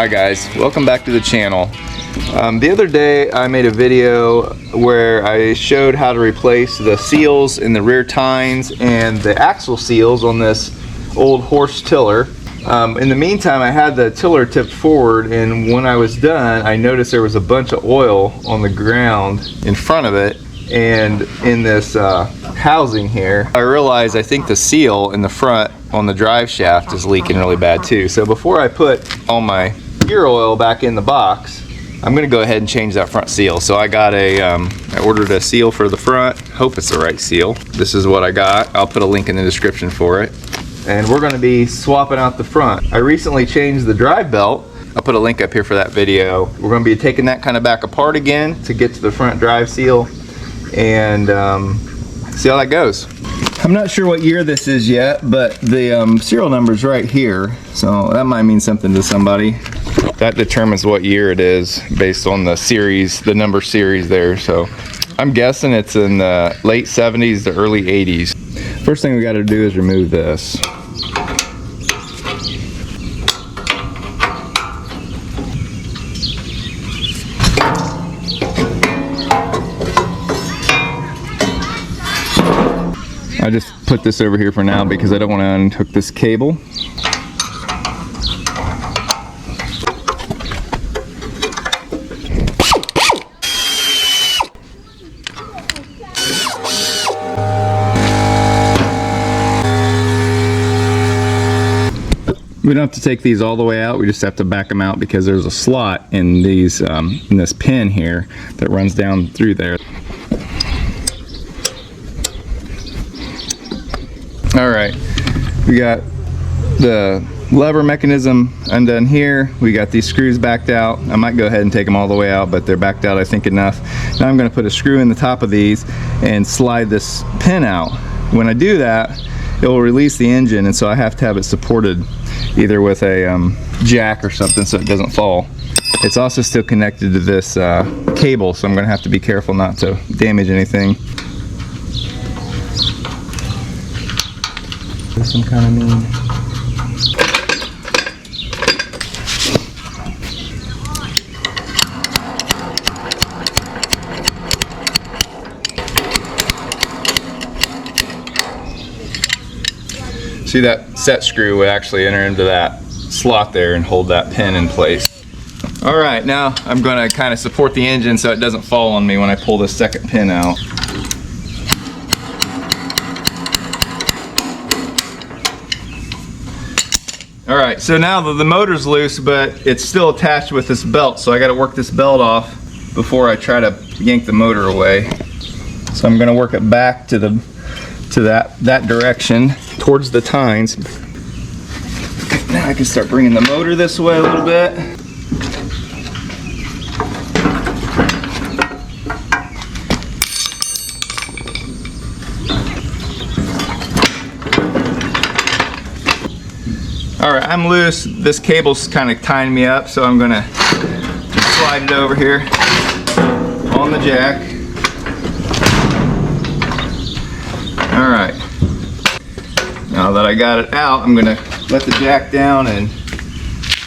Hi guys, welcome back to the channel. The other day I made a video where I showed how to replace the seals in the rear tines and the axle seals on this old horse tiller. In the meantime, I had the tiller tipped forward, and when I was done I noticed there was a bunch of oil on the ground in front of it and in this housing here. I realized I think the seal in the front on the drive shaft is leaking really bad too. So before I put all my gear oil back in the box, I'm gonna go ahead and change that front seal. So I got I ordered a seal for the front. Hope it's the right seal. This is what I got. I'll put a link in the description for it. And we're gonna be swapping out the front. I recently changed the drive belt. I'll put a link up here for that video. We're gonna be taking that kind of back apart again to get to the front drive seal and see how that goes. I'm not sure what year this is yet, but the serial number is right here, so that might mean something to somebody. That determines what year it is based on the series, the number series there. So I'm guessing it's in the late 70s to early 80s. First thing we got to do is remove this. I just put this over here for now because I don't want to unhook this cable. We don't have to take these all the way out, we just have to back them out because there's a slot in these in this pin here that runs down through there. All right, we got the lever mechanism undone here. We got these screws backed out. I might go ahead and take them all the way out, but they're backed out I think enough. Now I'm going to put a screw in the top of these and slide this pin out. When I do that, it will release the engine, and so I have to have it supported either with a jack or something so it doesn't fall. It's also still connected to this cable, so I'm going to have to be careful not to damage anything. Some kind of mean. See, that set screw would actually enter into that slot there and hold that pin in place. All right, now I'm going to kind of support the engine so it doesn't fall on me when I pull this second pin out. All right, so now the motor's loose, but it's still attached with this belt, so I got to work this belt off before I try to yank the motor away. So I'm going to work it back to that direction towards the tines. Now I can start bringing the motor this way a little bit. All right, I'm loose. This cable's kind of tying me up, so I'm gonna slide it over here on the jack. All right. Now that I got it out, I'm gonna let the jack down and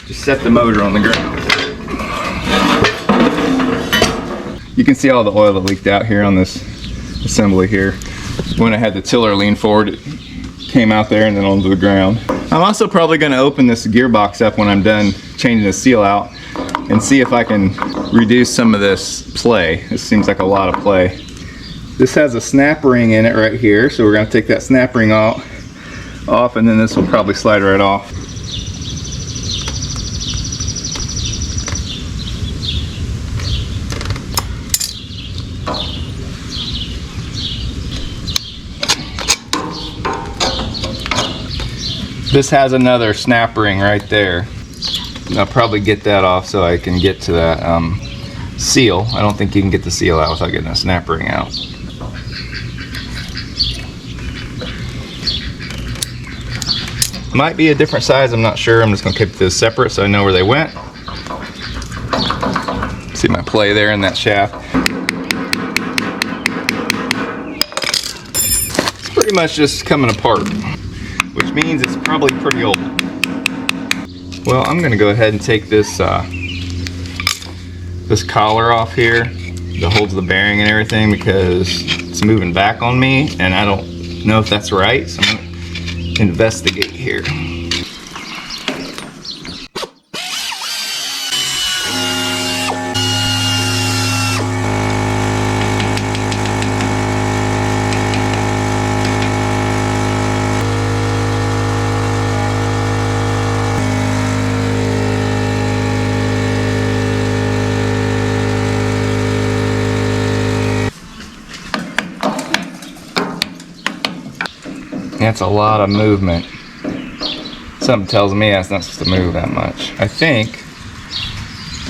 just set the motor on the ground. You can see all the oil that leaked out here on this assembly here. When I had the tiller lean forward, it came out there and then onto the ground. I'm also probably going to open this gearbox up when I'm done changing the seal out and see if I can reduce some of this play. This seems like a lot of play. This has a snap ring in it right here, so we're going to take that snap ring off and then this will probably slide right off. This has another snap ring right there. I'll probably get that off so I can get to that seal. I don't think you can get the seal out without getting a snap ring out. Might be a different size, I'm not sure. I'm just going to keep this separate so I know where they went. See my play there in that shaft. It's pretty much just coming apart, which means it's probably pretty old. Well, I'm gonna go ahead and take this this collar off here that holds the bearing and everything, because it's moving back on me and I don't know if that's right, so I'm gonna investigate here. That's a lot of movement. Something tells me that's not supposed to move that much. I think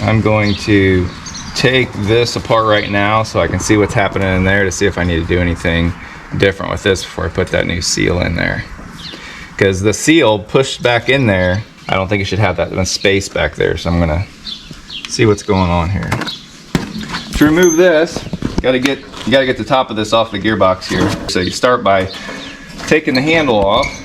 I'm going to take this apart right now so I can see what's happening in there, to see if I need to do anything different with this before I put that new seal in there. Because the seal pushed back in there, I don't think it should have that much space back there, so I'm gonna see what's going on here. To remove this, you gotta get the top of this off the gearbox here. So you start by taking the handle off. Before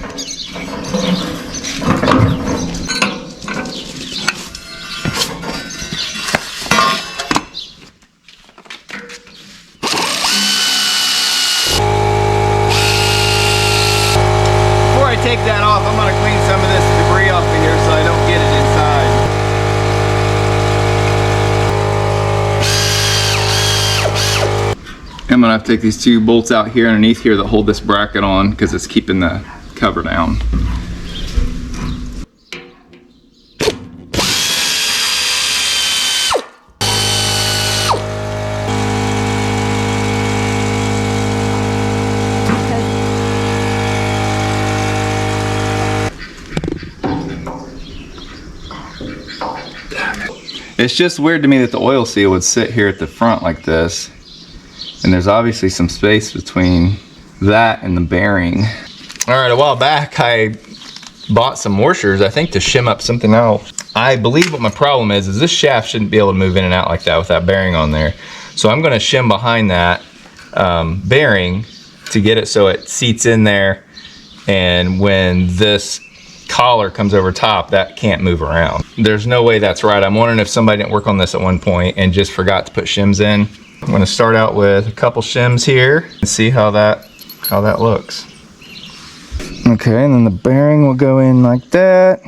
I take that off, I'm going to clean some of this debris off of here so I don't get it inside. I'm going to have to take these two bolts out here underneath here that hold this bracket on, because it's keeping the cover down. It's just weird to me that the oil seal would sit here at the front like this. And there's obviously some space between that and the bearing. All right, a while back I bought some washers, I think to shim up something else. I believe what my problem is this shaft shouldn't be able to move in and out like that with that bearing on there. So I'm gonna shim behind that bearing to get it so it seats in there, and when this collar comes over top, that can't move around. There's no way that's right. I'm wondering if somebody didn't work on this at one point and just forgot to put shims in. I'm going to start out with a couple shims here and see how that looks. Okay, and then the bearing will go in like that.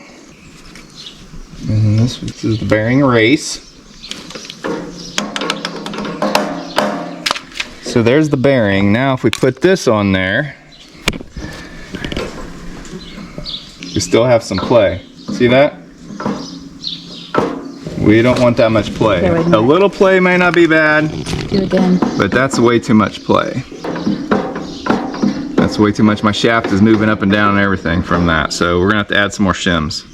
And this is the bearing race. So there's the bearing. Now if we put this on there, we still have some play. See that? We don't want that much play. A little play may not be bad. Do it again. But that's way too much play. That's way too much. My shaft is moving up and down and everything from that. So we're gonna have to add some more shims.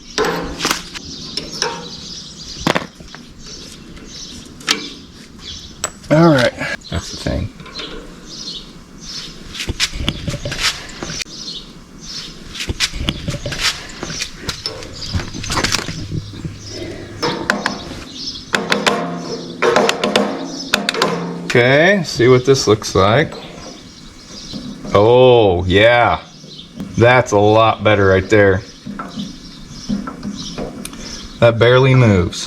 All right, that's the thing. Okay, see what this looks like. Oh, yeah. That's a lot better right there. That barely moves.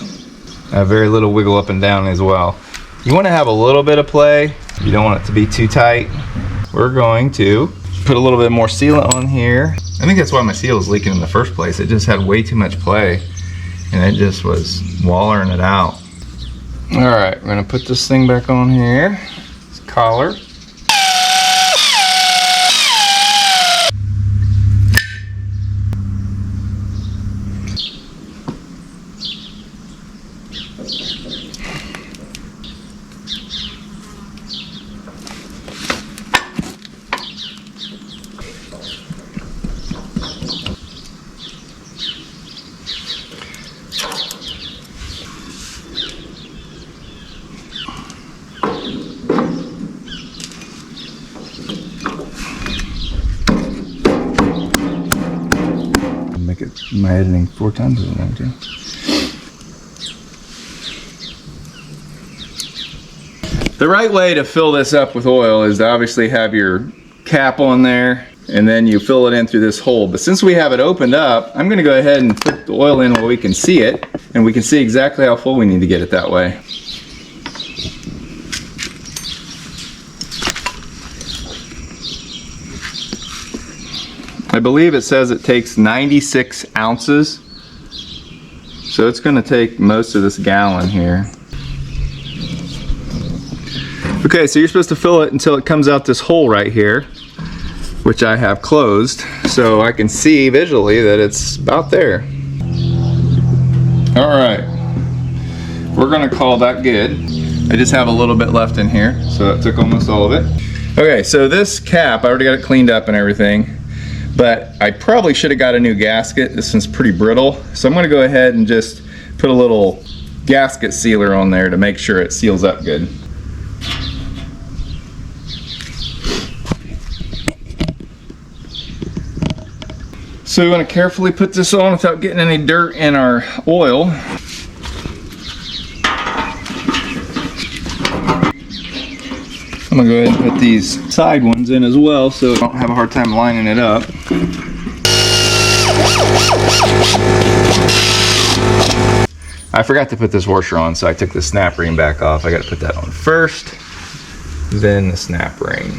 Very little wiggle up and down as well. You want to have a little bit of play. You don't want it to be too tight. We're going to put a little bit more sealant on here. I think that's why my seal is leaking in the first place. It just had way too much play, and it just was wallering it out. All right, we're gonna put this thing back on here. This collar. Make it my editing 4 times as long too. The right way to fill this up with oil is to obviously have your cap on there and then you fill it in through this hole. But since we have it opened up, I'm going to go ahead and put the oil in where we can see it, and we can see exactly how full we need to get it that way. I believe it says it takes 96 ounces, so it's going to take most of this gallon here. Okay, so you're supposed to fill it until it comes out this hole right here, which I have closed, so I can see visually that it's about there. All right, we're going to call that good. I just have a little bit left in here, so that took almost all of it. Okay, so this cap, I already got it cleaned up and everything. But I probably should have got a new gasket. This one's pretty brittle. So I'm going to go ahead and just put a little gasket sealer on there to make sure it seals up good. So we want to carefully put this on without getting any dirt in our oil. I'm going to go ahead and put these side ones in as well so I don't have a hard time lining it up. I forgot to put this washer on, so I took the snap ring back off. I got to put that on first, then the snap ring.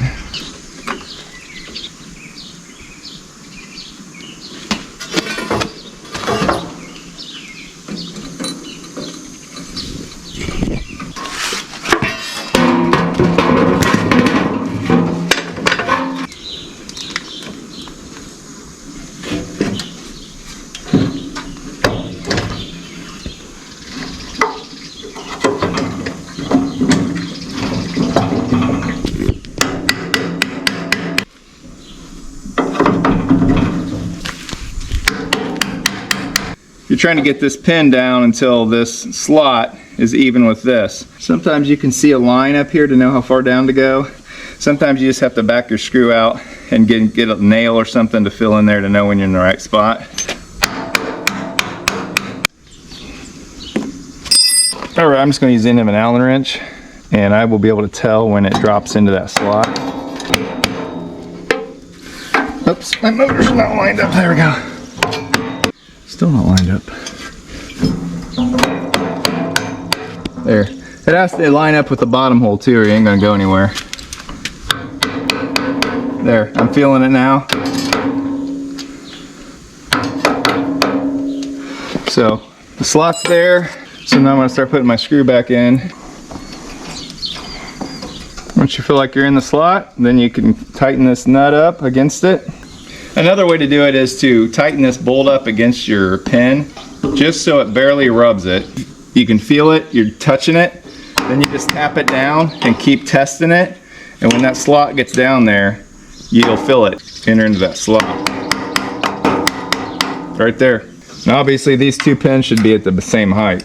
You're trying to get this pin down until this slot is even with this. Sometimes you can see a line up here to know how far down to go. Sometimes you just have to back your screw out and get a nail or something to fill in there to know when you're in the right spot. Alright, I'm just going to use the end of an Allen wrench, and I will be able to tell when it drops into that slot. Oops, my motor's not lined up. There we go. Still not lined up. There. It has to line up with the bottom hole too, or you ain't gonna go anywhere. There, I'm feeling it now. So the slot's there. So now I'm gonna start putting my screw back in. Once you feel like you're in the slot, then you can tighten this nut up against it. Another way to do it is to tighten this bolt up against your pin, just so it barely rubs it. You can feel it, you're touching it, then you just tap it down and keep testing it, and when that slot gets down there, you'll feel it enter into that slot. Right there. Now obviously these two pins should be at the same height.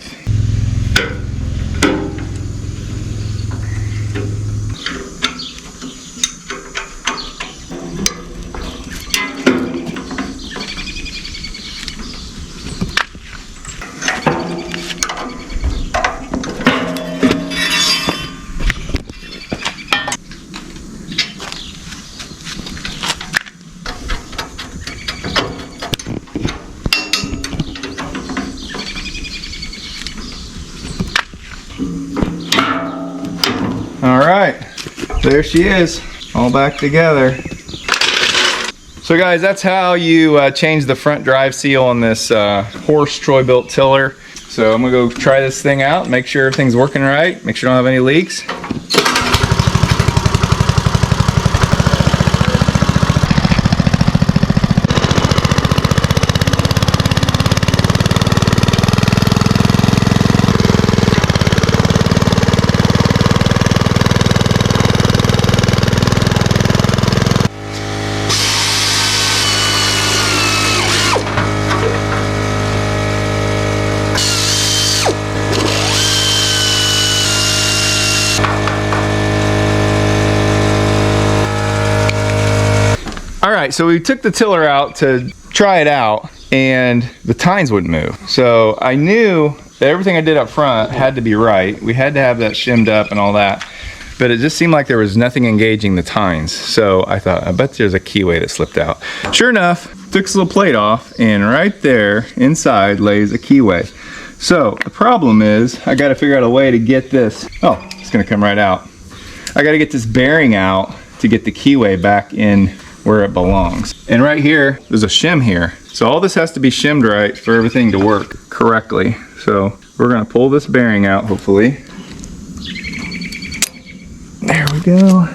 Alright, there she is, all back together. So guys, that's how you change the front drive seal on this horse Troy-Bilt tiller. So I'm gonna go try this thing out, make sure everything's working right, make sure I don't have any leaks. Alright, so we took the tiller out to try it out, and the tines wouldn't move. So I knew that everything I did up front had to be right. We had to have that shimmed up and all that. but it just seemed like there was nothing engaging the tines. So I thought, I bet there's a keyway that slipped out. Sure enough, took this little plate off, and right there inside lays a keyway. So the problem is, I got to figure out a way to get this. Oh, it's going to come right out. I got to get this bearing out to get the keyway back in where it belongs. And right here, there's a shim here. So all this has to be shimmed right for everything to work correctly. So we're going to pull this bearing out, hopefully. There we go.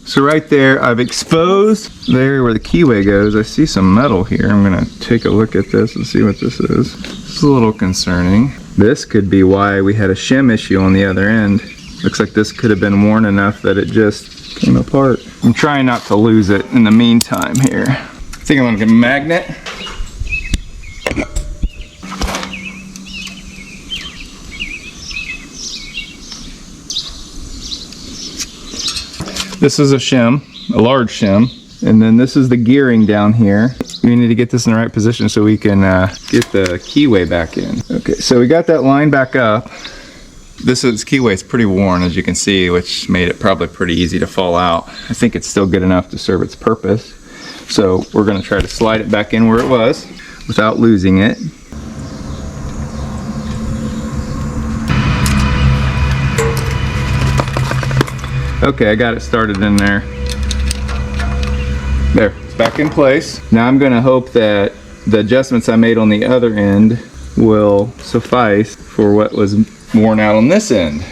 So right there, I've exposed there where the keyway goes. I see some metal here. I'm gonna take a look at this and see what this is. This is a little concerning. This could be why we had a shim issue on the other end. Looks like this could have been worn enough that it just came apart. I'm trying not to lose it in the meantime here. I think I'm gonna get a magnet. This is a shim, a large shim, and then this is the gearing down here. We need to get this in the right position so we can get the keyway back in. Okay, so we got that line back up. This keyway is pretty worn, as you can see, which made it probably pretty easy to fall out. I think it's still good enough to serve its purpose. So we're gonna try to slide it back in where it was without losing it. Okay, I got it started in there. There, it's back in place. Now I'm gonna hope that the adjustments I made on the other end will suffice for what was worn out on this end.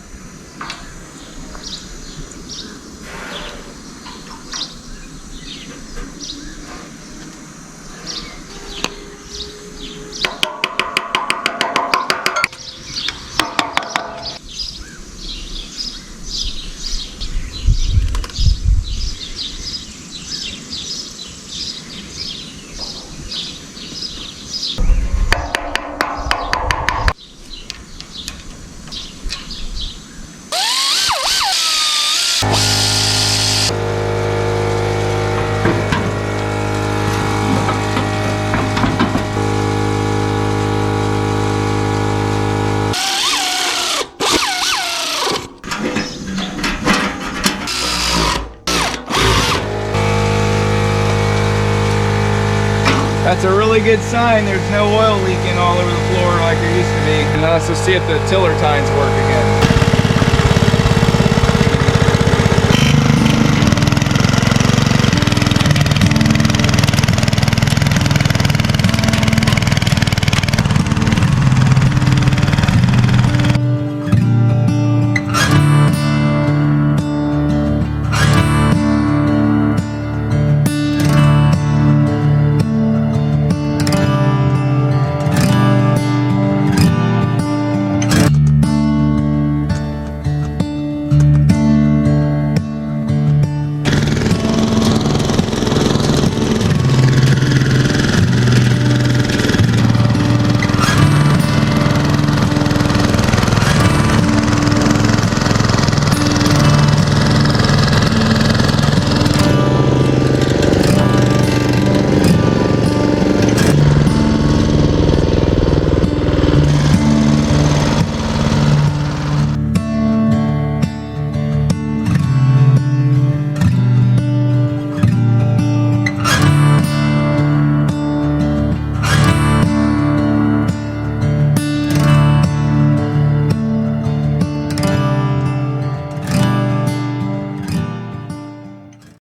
That's a really good sign. There's no oil leaking all over the floor like there used to be. And now let's just see if the tiller tines work again.